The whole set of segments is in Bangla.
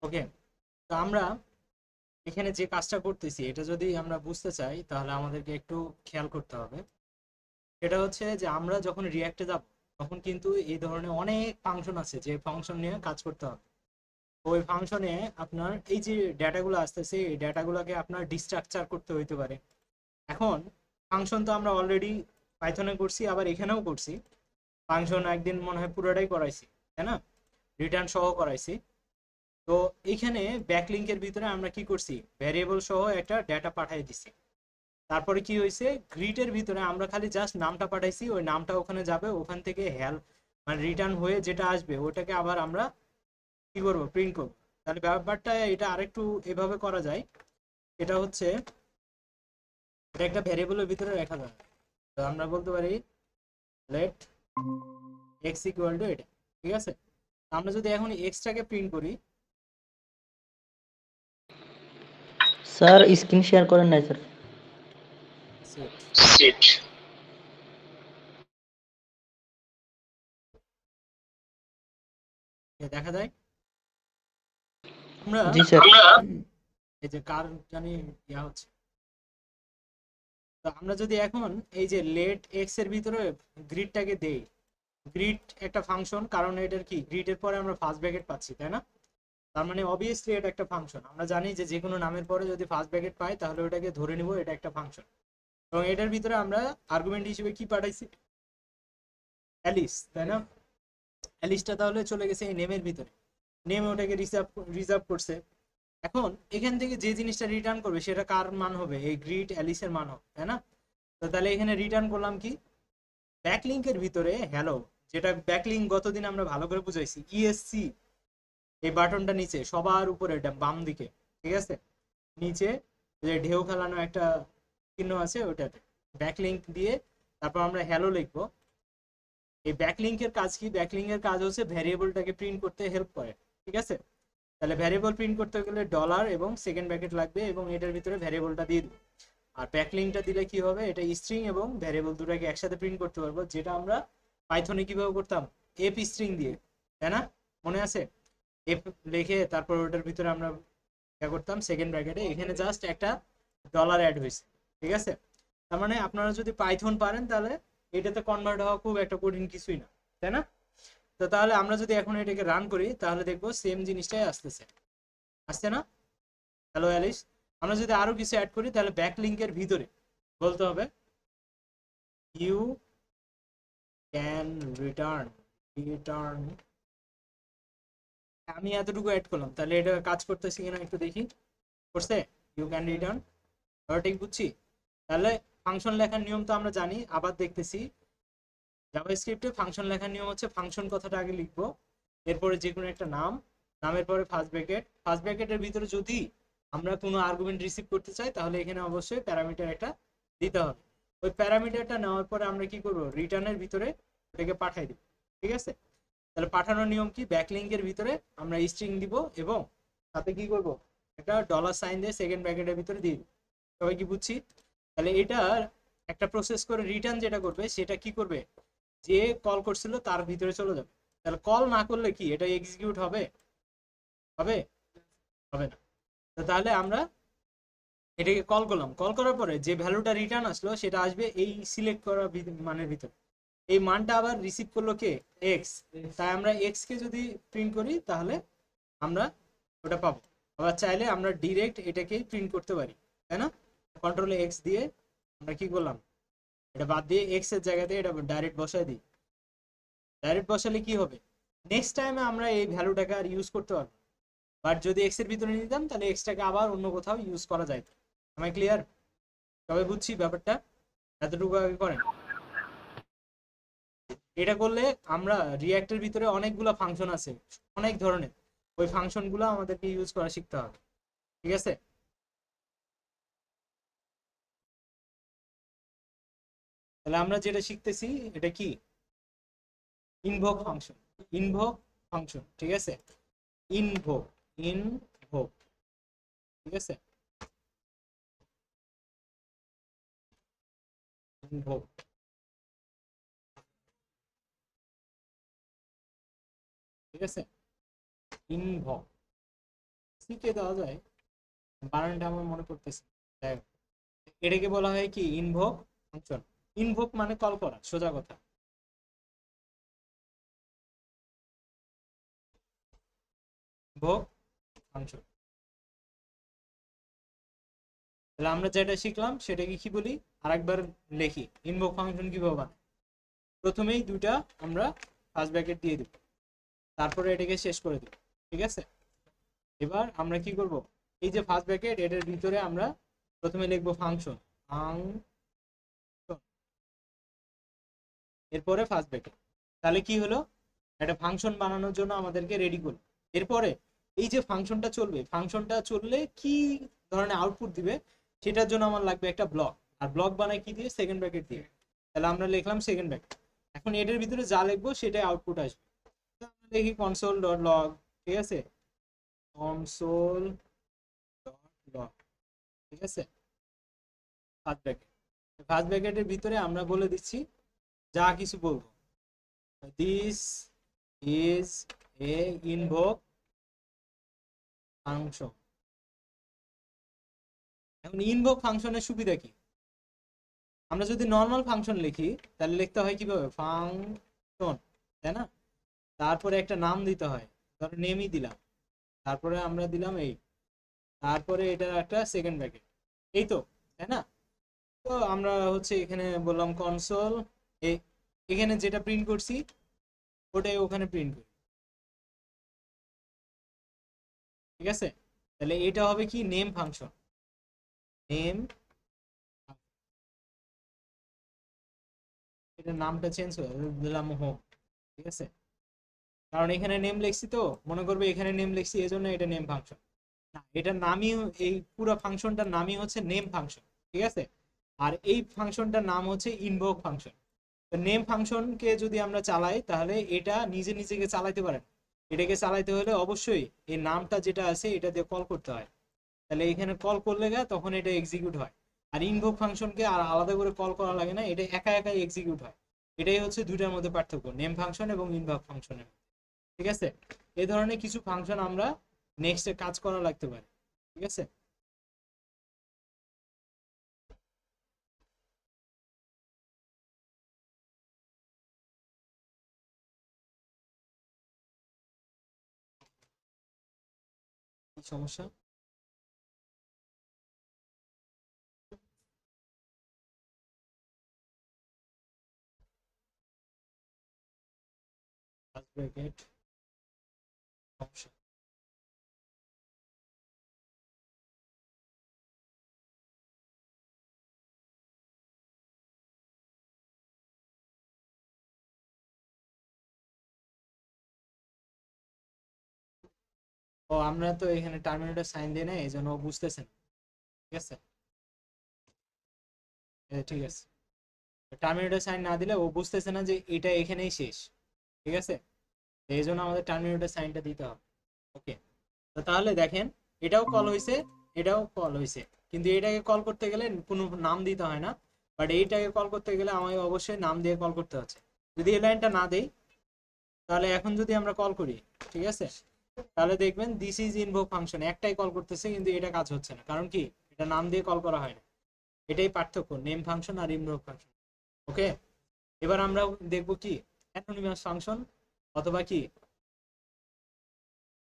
ওকে, তো আমরা এখানে যে কাজটা করতেছি এটা যদি আমরা বুঝতে চাই তাহলে আমাদেরকে একটু খেয়াল করতে হবে। এটা হচ্ছে যে আমরা যখন রিয়াক্টে যাব তখন কিন্তু এই ধরনের অনেক ফাংশন আছে যে ফাংশন নিয়ে কাজ করতে হবে। ওই ফাংশনে আপনার এই যে ডেটাগুলো আসতেছে এই ডেটাগুলোকে আপনার ডিস্ট্রাকচার করতে হইতে পারে। এখন ফাংশন তো আমরা অলরেডি পাইথনে করছি, আবার এখানেও করছি। ফাংশন একদিন মনে হয় পুরোটাই করাইছি, তাই না? রিটার্ন সহ করাইছি। তো এইখানে ব্যাকলিংকের ভিতরে আমরা কি করছি, ভ্যারিয়েবল সহ একটা ডেটা পাঠিয়ে দিছি। তারপরে কি হয়েছে, গ্রিটের ভিতরে আমরা খালি জাস্ট নামটা পাঠাইছি, ওই নামটা ওখানে যাবে, ওখান থেকে হেল্প মানে রিটার্ন হয়ে যেটা আসবে ওটাকে আবার আমরা কি করবো, প্রিন্ট করবো। তাহলে ব্যাপারটা এটা আরেকটু এভাবে করা যায়। এটা হচ্ছে, এটা একটা ভ্যারিয়েবলের ভিতরে রাখা যায়। তো আমরা বলতে পারি লেট এক্স ইকুয়াল টু এটা, ঠিক আছে? আমরা যদি এখন এক্সটাকে প্রিন্ট করি, স্যার স্ক্রিন শেয়ার করেন নাই স্যার। সেট দেখা যায় আমরা জি স্যার। এই যে কার জানি ইয়া হচ্ছে। তো আমরা যদি এখন এই যে লেট এক্স এর ভিতরে গ্রিডটাকে দেই, গ্রিড একটা ফাংশন, কারণ এটার কি গ্রিডের পরে আমরা ফার্স্ট ব্র্যাকেট পাচ্ছি, তাই না? তার মানে অবভিয়াসলি এটা একটা ফাংশন। আমরা জানি যে যে কোনো নামের পরে যদি ফার্স্ট ব্র্যাকেট পাই তাহলে ওটাকে ধরে নিব এটা একটা ফাংশন। এবং এটার ভিতরে আমরা আর্গুমেন্ট হিসেবে কি পাঠাইছি, অ্যালিস, তাই না? অ্যালিসটা তাহলে চলে গেছে এই নেমের ভিতরে, নেম ওটাকে রিজার্ভ রিজার্ভ করছে। এখন এখান থেকে যে জিনিসটা রিটার্ন করবে সেটা কার মান হবে, এই গ্রিড অ্যালিসের মান হবে, তাই না? তো তাহলে এখানে রিটার্ন করলাম কি, ব্যাকলিংকের ভিতরে হ্যালো, যেটা ব্যাকলিংক গতদিন আমরা ভালো করে বুঝাইছি, ইএসসি এই বাটনটা নিচে সবার উপরে বাম দিকে, ঠিক আছে? নিচে যে ঢেউ খেলানো একটা চিহ্ন আছে ওটাতে ব্যাকলিংক দিয়ে তারপর আমরা হ্যালো লিখবো। এই ব্যাকলিংকের কাজ কি, ব্যাকলিংকের কাজ হচ্ছে ভ্যারিয়েবলটাকে প্রিন্ট করতে হেল্প করে, ঠিক আছে? তাহলে ভ্যারিয়েবল প্রিন্ট করতে গেলে ডলার এবং সেকেন্ড ব্র্যাকেট লাগবে এবং এটার ভিতরে ভ্যারিয়েবলটা দিয়ে দিব। আর ব্যাকলিংকটা দিলে কি হবে, এটা স্ট্রিং এবং ভ্যারিয়েবল দুটাকে একসাথে প্রিন্ট করতে পারবো, যেটা আমরা পাইথনে কিভাবে করতাম, এফ স্ট্রিং দিয়ে, তাই না? মনে আছে? এফ লিখে তারপর ওটার ভিতরে আমরা ইয়া করতাম সেকেন্ড ব্র্যাকেটে, এখানে জাস্ট একটা ডলার অ্যাড হয়েছে, ঠিক আছে? তার মানে আপনারা যদি পাইথন পারেন তাহলে এটাতে কনভার্ট হওয়া খুব একটা কঠিন কিছুই না, তাই না? তো তাহলে আমরা যদি এখন এটাকে রান করি তাহলে দেখবো সেম জিনিসটাই আসতেছে, আসছে না? Hello Alice. আমরা যদি আরো কিছু অ্যাড করি তাহলে ব্যাকলিংকের ভিতরে বলতে হবে ইউ ক্যান রিটার্ন, রিটার্ন, আমি এতটুকু অ্যাড করলাম, তাহলে এটা কাজ করতেছে কিনা একটু দেখি। করছে, ইউ ক্যান রিটার্ন, ঠিক বুঝছি। তাহলে ফাংশন লেখার নিয়ম তো আমরা জানি, আবার দেখতেছি জাভাস্ক্রিপ্টে ফাংশন লেখার নিয়ম হচ্ছে ফাংশন কথাটা আগে লিখবো, এরপরে যে কোনো একটা নাম, নামের পরে ফার্স্ট ব্র্যাকেট, ফার্স্ট ব্র্যাকেটের ভিতরে যদি আমরা কোনো আর্গুমেন্ট রিসিভ করতে চাই তাহলে এখানে অবশ্যই প্যারামিটার একটা দিতে হবে। ওই প্যারামিটারটা নেওয়ার পরে আমরা কি করব, রিটার্নের ভিতরে ওটাকে পাঠাই দিব, ঠিক আছে? তাহলে পাঠানোর নিয়ম কি, ব্যাকলিংকের ভিতরে আমরা স্ট্রিং দিব এবং সাথে কি করব, একটা ডলার সাইন দিয়ে সেকেন্ড ব্র্যাকেটের ভিতরে দিয়ে দিব। সবাই কি বুঝছি? তাহলে এটা একটা প্রসেস করে রিটার্ন যেটা করবে সেটা কি করবে, যে কল করছিল তার ভিতরে চলে যাবে। তাহলে কল না করলে কি এটা এক্সিকিউট হবে, হবে হবে না। তো তাহলে আমরা এটাকে কল করলাম, কল করার পরে যে ভ্যালুটা রিটার্ন আসলো সেটা আসবে এই সিলেক্ট করা মানের ভিতরে। এই মানটা আবার রিসিভ করলো কে, এক্স। তাই আমরা এক্স কে যদি প্রিন্ট করি তাহলে আমরা ওটা পাবো। আবার চাইলে আমরা ডিরেক্ট এটাকেই প্রিন্ট করতে পারি, তাই না? কন্ট্রোল এক্স দিয়ে আমরা কি করলাম, এটা বাদ দিয়ে এক্স এর জায়গাতে এটা ডাইরেক্ট বসাই দিই। ডাইরেক্ট বসালে কি হবে, নেক্সট টাইমে আমরা এই ভ্যালুটাকে আর ইউজ করতে পারবো। বাট যদি এক্স এর ভিতরে নিতাম তাহলে এক্সটাকে আবার অন্য কোথাও ইউজ করা যায়। আমি ক্লিয়ার? সবাই বুঝছি ব্যাপারটা? এতটুকু আগে করেন। এটা করলে আমরা রিয়াক্টের ভিতরে অনেকগুলো ফাংশন আছে, অনেক ধরনের, ওই ফাংশনগুলো আমাদেরকে ইউজ করা শিখতে হবে, ঠিক আছে? তাহলে আমরা যেটা শিখতেছি এটা কি, ইনভোক ফাংশন, ইনভোক ফাংশন, ঠিক আছে? ইনভোক, ইনভোক, ঠিক আছে? ইনভোক, ঠিক আছে? ইনভোক, সিকে দেওয়া যায়, বানানটা আমার মনে পড়তেছে। যাই হোক, এটাকে বলা হয় কি ইনভোক ফাংশন। ইনভোক মানে কল করা, সোজা কথা। Invoke function. তাহলে আমরা যেটা শিখলাম সেটাকে কি বলি, আরেকবার লিখি, ইনভোক ফাংশন কিভাবে বানায়। প্রথমেই দুইটা আমরা ফার্স্ট ব্র্যাকেট দিয়ে দিব, তারপরে এটাকে শেষ করে দিব, ঠিক আছে। এবার আমরা কি করব, এই যে ফার্স্ট ব্র্যাকেট এটার ভিতরে আমরা প্রথমে লিখবো ফাংশন, এরপরে ফার্স্ট ব্র্যাকেট। তাহলে কি হলো, একটা ফাংশন বানানোর জন্য আমাদেরকে রেডি করব। এরপরে এই যে ফাংশনটা চলবে, ফাংশনটা চললে কি ধরনের আউটপুট দিবে সেটার জন্য আমার লাগবে একটা ব্লক। আর ব্লক বানাই কি দিয়ে, সেকেন্ড ব্র্যাকেট দিয়ে। তাহলে আমরা লিখলাম সেকেন্ড ব্র্যাকেট। এখন এটার ভিতরে যা লিখবো সেটাই আউটপুট আসবে। তো আমরা লিখি কনসোল ডট লগ, ঠিক আছে, কনসোল ডট লগ, ঠিক আছে, ফার্স্ট ব্র্যাকেট। ফার্স্ট ব্র্যাকেটের ভিতরে আমরা বলে দিচ্ছি যা কিছু বলবো, this is a invoke function. এখন ইনভোক ফাংশনের সুবিধা কি, আমরা যদি নর্মাল ফাংশন লিখি তাহলে লিখতে হয় কিভাবে, ফাংশন, তাই না। তারপরে একটা নাম দিতে হয়, ধরো নেমই দিলাম, তারপরে আমরা দিলাম এই, তারপরে এটা একটা সেকেন্ড ব্র্যাকেট, এই তো, তাই না। তো আমরা হচ্ছে এখানে বললাম কনসোল, এখানে যেটা প্রিন্ট করছি ওটাই ওখানে প্রিন্ট করি, ঠিক আছে। তাহলে এটা হবে কি নেম ফাংশন, নেম, এটার নামটা চেঞ্জ করে দিলাম হোম, ঠিক আছে। কারণ এখানে নেম লিখছি, তো মনে করবে এখানে নেম লিখছি এই জন্য এটা নেম ফাংশন না, এটার নামই, এই পুরো ফাংশনটার নামই হচ্ছে নেম ফাংশন, ঠিক আছে। আর এই ফাংশনটার নাম হচ্ছে ইনভোক ফাংশন। তো নেম ফাংশনকে যদি আমরা চালাই তাহলে এটা নিজে নিজেকে চালাইতে পারে না। এটাকে চালাইতে হলে অবশ্যই এই নামটা যেটা আছে এটা দিয়ে কল করতে হয়। তাহলে এখানে কল করলে তখন এটা এক্সিকিউট হয়। আর ইনভোক ফাংশনকে আর আলাদা করে কল করা লাগে না, এটা একা একাই এক্সিকিউট হয়। এটাই হচ্ছে দুইটার মধ্যে পার্থক্য, নেম ফাংশন এবং ইনভোক ফাংশনের, ঠিক আছে। এই ধরনের কিছু ফাংশন আমরা নেক্সটে কাজ করা লাগতে পারে, ঠিক আছে। কি সমস্যা, ফার্স্ট ব্র্যাকেট, সমস্যা। ও আমরা তো এখানে টার্মিনেটর সাইন দিই না, এই জন্য ও বুঝতেছে না, ঠিক আছে। ঠিক আছে, টার্মিনেটর সাইন না দিলে ও বুঝতেছে না যে এটা এখানেই শেষ, ঠিক আছে। এই জন্য আমাদের টার্মিনেটর সাইনটা দিতে হবে, ওকে। তো তাহলে দেখেন, এটাও কল হয়েছে, এটাও কল হয়েছে, কিন্তু এটাকে কল করতে গেলে কোনো নাম দিতে হয় না। বাট এইটাকে কল করতে গেলে আমাকে অবশ্যই নাম দিয়ে কল করতে হচ্ছে। যদি এই লাইনটা না দেই, তাহলে এখন যদি আমরা কল করি, ঠিক আছে, তাহলে দেখবেন দিস ইজ ইনভোক ফাংশন একটাই কল করতেছে, কিন্তু এটা কাজ হচ্ছে না, কারণ কি, এটা নাম দিয়ে কল করা হয় না। এটাই পার্থক্য নেম ফাংশন আর ইনভোক ফাংশন, ওকে। এবার আমরা দেখবো কি অ্যানোনিমাস ফাংশন, অথবা কি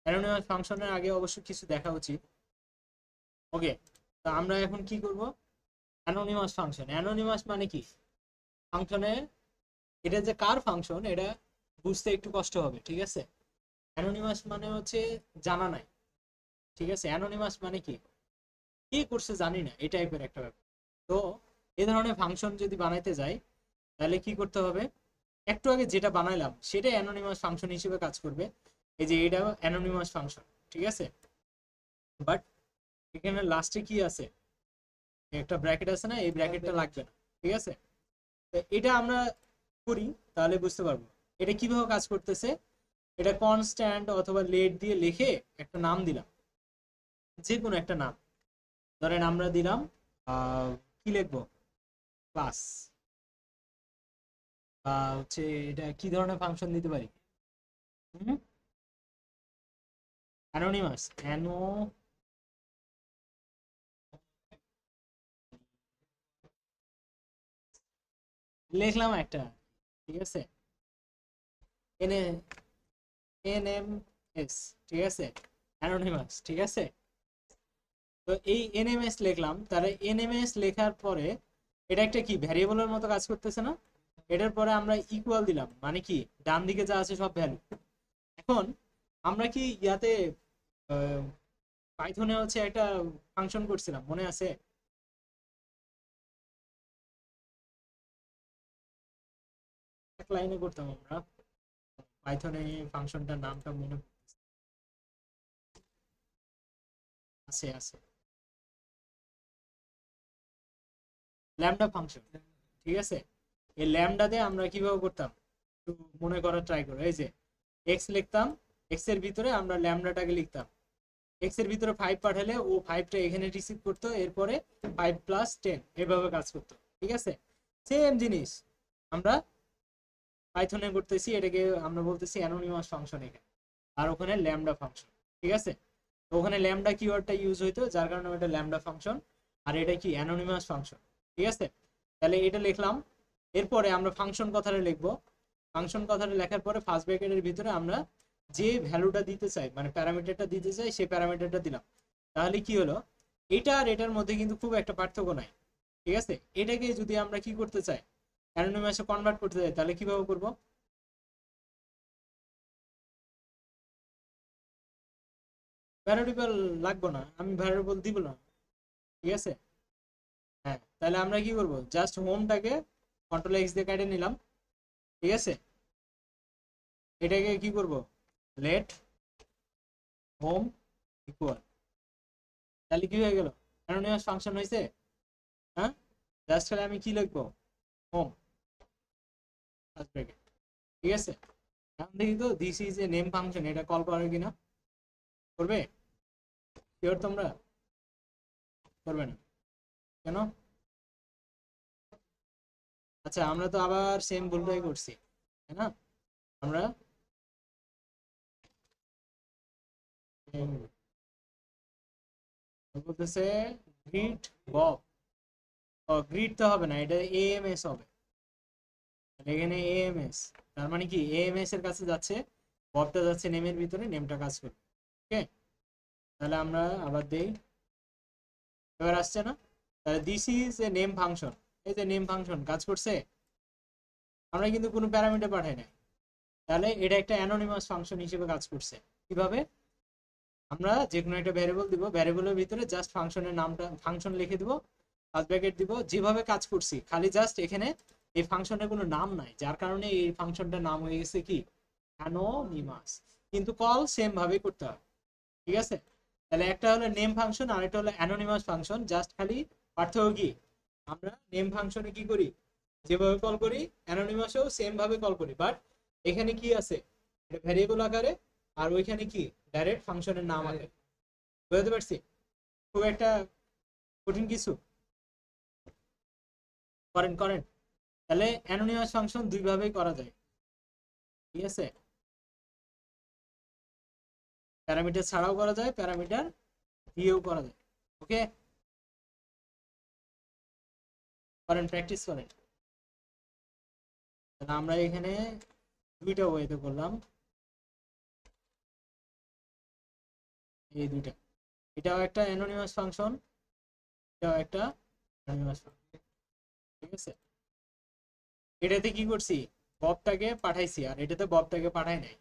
অ্যানোনিমাস ফাংশনের আগে অবশ্য কিছু দেখা উচিত, ওকে। তো আমরা এখন কি করব, অ্যানোনিমাস ফাংশন, অ্যানোনিমাস মানে কি, ফাংশনে এটা যে কার ফাংশন এটা বুঝতে একটু কষ্ট হবে, ঠিক আছে। অ্যানোনিমাস মানে হচ্ছে জানা নাই, ঠিক আছে। অ্যানোনিমাস মানে কি, কি করছে জানি না, এই টাইপের একটা ব্যাপার। তো এই ধরনের ফাংশন যদি বানাইতে যাই তাহলে কি করতে হবে, একটু আগে যেটা বানাইলাম সেটাই অ্যানোনিমাস ফাংশন হিসেবে কাজ করবে। এই যে এটা অ্যানোনিমাস ফাংশন, ঠিক আছে। বাট এখানে লাস্টে কি আছে, একটা ব্র্যাকেট আছে না, এই ব্র্যাকেটটা লাগবে না, ঠিক আছে। তো এটা আমরা করি তাহলে বুঝতে পারবো এটা কিভাবে কাজ করতেছে। এটা কনস্ট্যান্ট অথবা লেট দিয়ে লিখে একটা নাম দিলাম, যে কোনো একটা নাম, ধরেন আমরা দিলাম কি লিখবো, ক্লাস, বা হচ্ছে এটা কি ধরনের ফাংশন দিতে পারি, অ্যানোনিমাস লিখলাম একটা, ঠিক আছে, এনে এনএমএস, ঠিক আছে, অ্যানোনিমাস, ঠিক আছে। তো এই এনএমএস লিখলাম, তাহলে এনএমএস লেখার পরে এটা একটা কি ভ্যারিয়েবলের মতো কাজ করতেছে না? এটার পরে আমরা ইকুয়াল দিলাম, মানে কি ডান দিকে যা আছে সব ভ্যালু। এখন আমরা কি ইয়াতে পাইথনে হচ্ছে একটা ফাংশন করছিলাম, মনে আছে? এক লাইনে করতাম আমরা পাইথনে, ফাংশনটার নামটা মনে আছে, আছে ল্যামডা ফাংশন, ঠিক আছে। এই ল্যামডাতে আমরা কিভাবে করতাম একটু মনে করার ট্রাই করো। এই যে এক্স লিখতাম, এক্স এর ভিতরে আমরা ল্যামডাটাকে লিখতাম, এক্স এর ভিতরে 5 পাঠালে ও 5টা এখানে রিসিভ করতো, এরপরে 5 + 10 এভাবে কাজ করতো, ঠিক আছে। সেম জিনিস আমরা পাইথনে করতেছি, এটাকে আমরা বলতেছি অ্যানোনিমাস ফাংশন এখানে, আর ওখানে ল্যামডা ফাংশন, ঠিক আছে। তো ওখানে ল্যামডা কিওয়ার্ডটা ইউজ হইতো, যার কারণে এটা ল্যামডা ফাংশন, আর এটা কি অ্যানোনিমাস ফাংশন, ঠিক আছে। তাহলে এটা লিখলাম, এরপরে আমরা ফাংশন কথাটা লিখবো। ফাংশন কথাটা লেখার পরে ফার্স্ট ব্র্যাকেটের ভিতরে আমরা যে ভ্যালুটা দিতে চাই, মানে প্যারামিটারটা দিতে চাই, সেই প্যারামিটারটা দিলাম। তাহলে কি হলো, এটা আর এটার মধ্যে কিন্তু খুব একটা পার্থক্য নাই, ঠিক আছে। এটাকে যদি আমরা কি করতে চাই, অ্যানোনিমাসে কনভার্ট করতে চাই, তাহলে কিভাবে করব? ভ্যারিয়েবল লাগবে না, আমি ভ্যারিয়েবল দিব না, ঠিক আছে। হ্যাঁ, তাহলে আমরা কি করব, জাস্ট হোমটাকে কন্ট্রোল X দিয়ে কেটে নিলাম, ঠিক আছে। এটাকে কি করব, লেট হোম ইকুয়াল, তাহলে কি হয়ে গেল, অ্যানোনিমাস ফাংশন হয়েছে। হ্যাঁ, জাস্ট খালি আমি কি লিখবো, হোম ফার্স্ট ব্র্যাকেট, ঠিক আছে। এখন দেখি তো this is a name function, এটা কল করে কিনা। করবে? শিওর তোমরা? করবে না কেন? আচ্ছা, আমরা তো আবার সেম ভুলটাই করছি, তাই না? আমরা বলতেছে গ্রিট বব, গ্রিড তো হবে না, এটা এএমএস হবে। এখানে এএমএস, তার মানে কি এএমএস এর কাছে যাচ্ছে, ববটা যাচ্ছে নেমের ভিতরে, নেমটা কাজ করবে, ওকে। তাহলে আমরা আবার দেই, এবার আসছে না? তাহলে this is a name function, এই যে নেম ফাংশন কাজ করছে, আমরা কিন্তু কোনো প্যারামিটার পাঠাই নাই। তাহলে এটা একটা অ্যানোনিমাস ফাংশন হিসেবে কাজ করছে। কিভাবে? আমরা যে কোনো একটা ভ্যারিয়েবল দিব, ভ্যারিয়েবলের ভিতরে জাস্ট ফাংশনের নামটা, ফাংশন লিখে দিব, ফার্স্ট ব্র্যাকেট দিব, যেভাবে কাজ করছি, খালি জাস্ট এখানে এই ফাংশনের কোনো নাম নাই, যার কারণে এই ফাংশনটার নাম হয়ে গেছে কি অ্যানোনিমাস, কিন্তু কল সেম ভাবে করতে হবে, ঠিক আছে। তাহলে একটা হলো নেম ফাংশন আর একটা হলো অ্যানোনিমাস ফাংশন, জাস্ট খালি পার্থক্য কি, আমরা নেম ফাংশনে কি করি, যেভাবে কল করি, অ্যানোনিমাসেও সেম ভাবে কল করি, বাট এখানে কি আছে, এটা ভ্যারিয়েবল আকারে, আর ওইখানে কি ডাইরেক্ট ফাংশনের নাম আকারে। বুঝতে পারছি? খুব একটা কঠিন কিছু করেন করেন। তাহলে অ্যানোনিমাস ফাংশন দুই ভাবেই করা যায়, ঠিক আছে। প্যারামিটার ছাড়াও করা যায়, প্যারামিটার দিয়েও করা যায়, ওকে। করেন, প্র্যাকটিস করেন। তাহলে আমরা এখানে দুইটা ওয়েতে করলাম, এই দুইটা, এটাও একটা অ্যানোনিমাস ফাংশন, এটাও একটা অ্যানোনিমাস ফাংশন, ঠিক আছে। এটাতে কি করছি, ববটাকে পাঠাইছি, আর এটাতে ববটাকে পাঠাই নাই,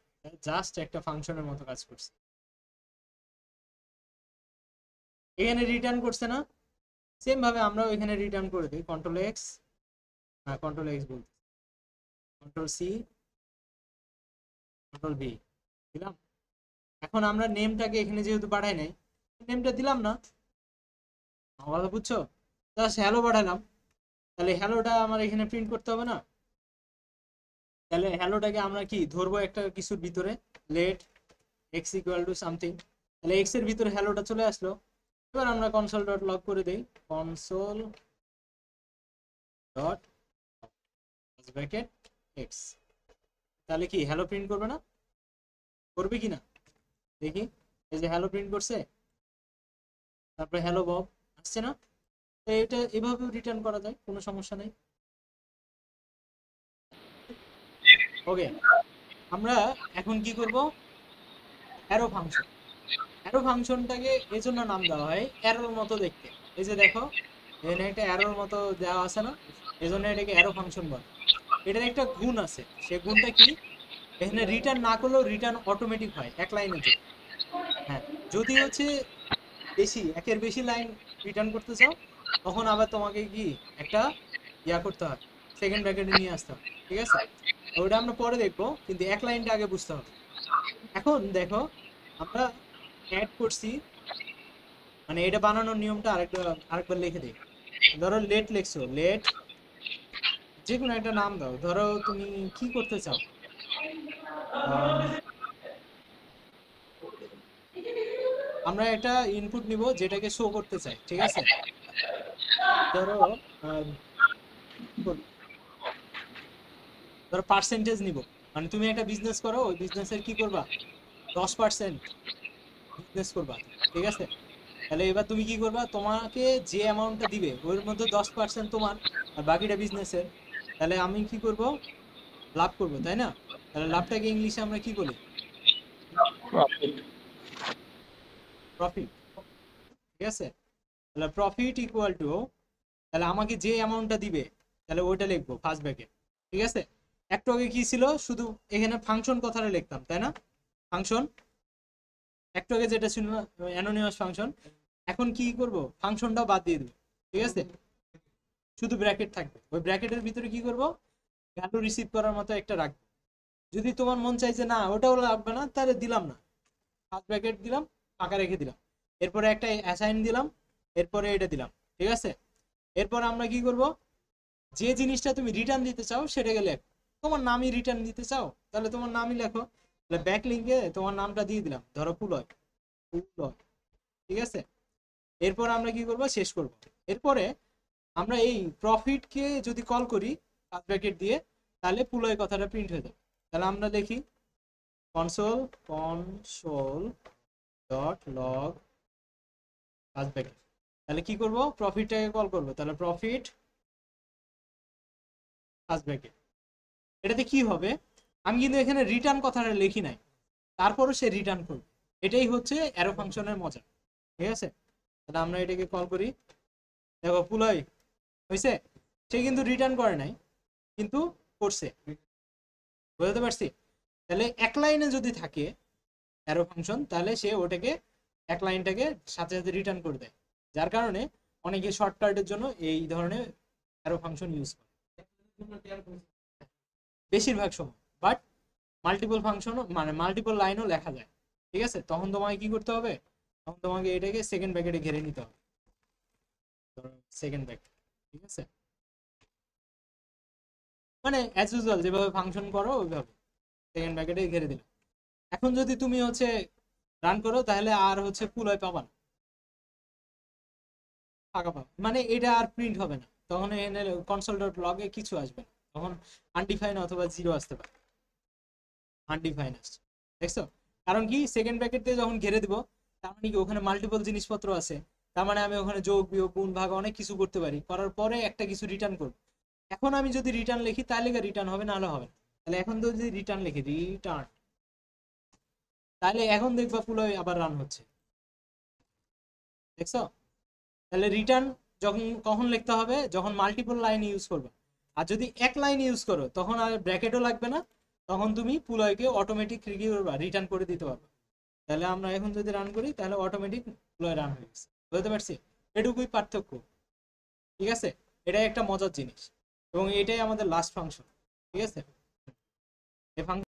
জাস্ট একটা ফাংশনের মতো কাজ করছি। এখানে রিটার্ন করছে না, সেম ভাবে আমরাও এখানে রিটার্ন করে দিই, কন্ট্রোল X, না কন্ট্রোল X বলতে, কন্ট্রোল C, কন্ট্রোল V দিলাম। এখন আমরা নেমটাকে এখানে যেহেতু পাঠাই নাই, নেমটা দিলাম না, আমার কথা বুঝছো, জাস্ট হ্যালো পাঠালাম। তাহলে হ্যালোটা আমার এখানে প্রিন্ট করতে হবে না? তাহলে হ্যালোটাকে আমরা কি ধরবো একটা কিছুর ভিতরে, let x equal to something, তাহলে এক্স এর ভিতরে হ্যালোটা চলে আসলো। এবার আমরা কনসোল ডট লগ করে দেই, কনসোল ডট ব্র্যাকেট এক্স, তাহলে কি হ্যালো প্রিন্ট করবে না? করবে কি না দেখি, এই যে হ্যালো প্রিন্ট করছে, তারপরে হ্যালো বব আসছে না? তো এটা এভাবেও রিটার্ন করা যায়, কোনো সমস্যা নেই। ওকে, আমরা এখন কি করব, অ্যারো ফাংশন। অ্যারো ফাংশনটাকে এই জন্য নাম দেওয়া হয় অ্যারোর মতো দেখতে। এই যে দেখো এখানে একটা অ্যারোর মতো দেওয়া আছে না, এই জন্য এটাকে অ্যারো ফাংশন বলে। এটার একটা গুণ আছে, সে গুণটা কি, এখানে রিটার্ন না করলেও রিটার্ন অটোমেটিক হয় এক লাইনের জন্য। হ্যাঁ, যদি হচ্ছে বেশি, একের বেশি লাইন রিটার্ন করতে চাও, তখন আবার তোমাকে কি একটা ইয়া করতে হয়, সেকেন্ড ব্র্যাকেটে নিয়ে আসতে হবে। ঠিক আছে, ওটা আমরা পরে দেখবো, কিন্তু এক লাইনটা আগে বুঝতে হবে। এখন দেখো আমরা অ্যাড করছি, মানে এটা বানানোর নিয়মটা আরেকবার লিখে দিই। ধরো লেট লিখছো, লেট যে কোনো একটা নাম দাও, ধরো তুমি কি করতে চাও, আম, আমরা একটা ইনপুট নিব যেটাকে শো করতে চাই। ঠিক আছে, ধরো আম, কি বলবো? ধরো পার্সেন্টেজ নিব, মানে তুমি একটা বিজনেস করো, ওই বিজনেসের কি করবা, 10% বিজনেস করবা। ঠিক আছে, তাহলে এবার তুমি কি করবা, তোমাকে যে অ্যামাউন্টটা দিবে ওর মধ্যে 10% তোমার আর বাকিটা বিজনেসের। তাহলে আমি কি করব, লাভ করব, তাই না? তাহলে লাভটাকে ইংলিশে আমরা কি বলি, প্রফিট। প্রফিট। ঠিক আছে, তাহলে প্রফিট ইকুয়াল টু, তাহলে আমাকে যে অ্যামাউন্টটা দিবে তাহলে ওইটা লিখবো ফার্স্ট ব্র্যাকেট। ঠিক আছে, একটু আগে কি ছিল, শুধু এখানে ফাংশন কথাটা লিখতাম, তাই না? ফাংশন একটু আগে যেটা ছিল অ্যানোনিমাস ফাংশন, এখন কি করব, ফাংশনটাও বাদ দিয়ে দেবো। ঠিক আছে, শুধু ব্র্যাকেট থাকবে, ওই ব্র্যাকেটের ভিতরে কি করব, ভ্যালু রিসিভ করার মতো একটা রাখবো। যদি তোমার মন চাই যে না ওটাও লাগবে না, তাহলে দিলাম না, ফার্স্ট ব্র্যাকেট দিলাম, ফাঁকা রেখে দিলাম, এরপরে একটা অ্যাসাইন দিলাম, এরপরে এটা দিলাম। ঠিক আছে, এরপর আমরা কি করব, যে জিনিসটা তুমি রিটার্ন দিতে চাও সেটাকে লেখো। তোমার নামই রিটার্ন দিতে চাও, তাহলে তোমার নামই লেখো। তাহলে ব্যাক লিঙ্কে তোমার নামটা দিয়ে দিলাম, ধরো পুলয়, পুলয়। ঠিক আছে, এরপর আমরা কি করব, শেষ করব। এরপরে আমরা এই প্রফিটকে যদি কল করি ফার্স্ট ব্র্যাকেট দিয়ে, তাহলে পুলয় কথাটা প্রিন্ট হয়ে যাবে। তাহলে আমরা লিখি console dot log first bracket. তাহলে কি করব, প্রফিটটাকে কল করব, তাহলে প্রফিট ফার্স্ট ব্র্যাকেট। এটাতে কি হবে, আমি কিন্তু এখানে রিটার্ন কথাটা লিখি নাই, তারপরও সে রিটার্ন করবে। এটাই হচ্ছে অ্যারো ফাংশনের মজা। ঠিক আছে, তাহলে আমরা এটাকে কল করি, দেখো পুলয় হয়েছে, সে কিন্তু রিটার্ন করে নাই, কিন্তু করছে। বুঝতে পারছি? তাহলে এক লাইনে যদি থাকে অ্যারো ফাংশন, তাহলে সে ওটাকে এক লাইনটাকে সাথে সাথে রিটার্ন করে দেয়। যার কারণে অনেকে শর্টকাটের জন্য এই ধরনের অ্যারো ফাংশন ইউজ করে বেশিরভাগ সময়। বাট মাল্টিপল ফাংশনও, মানে মাল্টিপল লাইনও লেখা যায়। ঠিক আছে, তখন তোমাকে কি করতে হবে, তখন তোমাকে এটাকে সেকেন্ড ব্র্যাকেটে ঘিরে নিতে হবে, সেকেন্ড ব্র্যাকেট। ঠিক আছে, মানে অ্যাজ ইউজুয়াল যেভাবে ফাংশন করো ওইভাবে সেকেন্ড ব্র্যাকেটে ঘিরে দিলাম। এখন যদি তুমি হচ্ছে রান করো, তাহলে আর হচ্ছে পুলয় পাবা না, ফাঁকা পাবা, মানে এটা আর প্রিন্ট হবে না, তখন এখানে কনসোল ডট লগে কিছু আসবে না, তখন আনডিফাইন অথবা জিরো আসতে পারে। আনডিফাইন আসছে, দেখছো? কারণ কি, সেকেন্ড ব্র্যাকেট দিয়ে যখন ঘিরে দিব, তার মানে কি ওখানে মাল্টিপল জিনিসপত্র আছে, তার মানে আমি ওখানে যোগ বিয়োগ গুণ ভাগ অনেক কিছু করতে পারি, করার পরে একটা কিছু রিটার্ন করব। এখন আমি যদি রিটার্ন লিখি তাহলে রিটার্ন হবে, নাহলে হবে না। তাহলে এখন তো যদি রিটার্ন লিখি রিটার্ন, তাহলে এখন দেখবা পুরো আবার রান হচ্ছে, দেখছো? তাহলে রিটার্ন যখন কখন লিখতে হবে, যখন মাল্টিপল লাইন ইউজ করবে। আর যদি এক লাইন ইউজ করো তখন আর ব্র্যাকেটও লাগবে না, তখন তুমি পুলয়কে অটোমেটিক কি করবা, রিটার্ন করে দিতে পারবে। তাহলে আমরা এখন যদি রান করি তাহলে অটোমেটিক পুলয় রান হয়ে গেছে। বুঝতে পারছি? এটুকুই পার্থক্য। ঠিক আছে, এটাই একটা মজার জিনিস, এবং এটাই আমাদের লাস্ট ফাংশন। ঠিক আছে, এই ফাংশন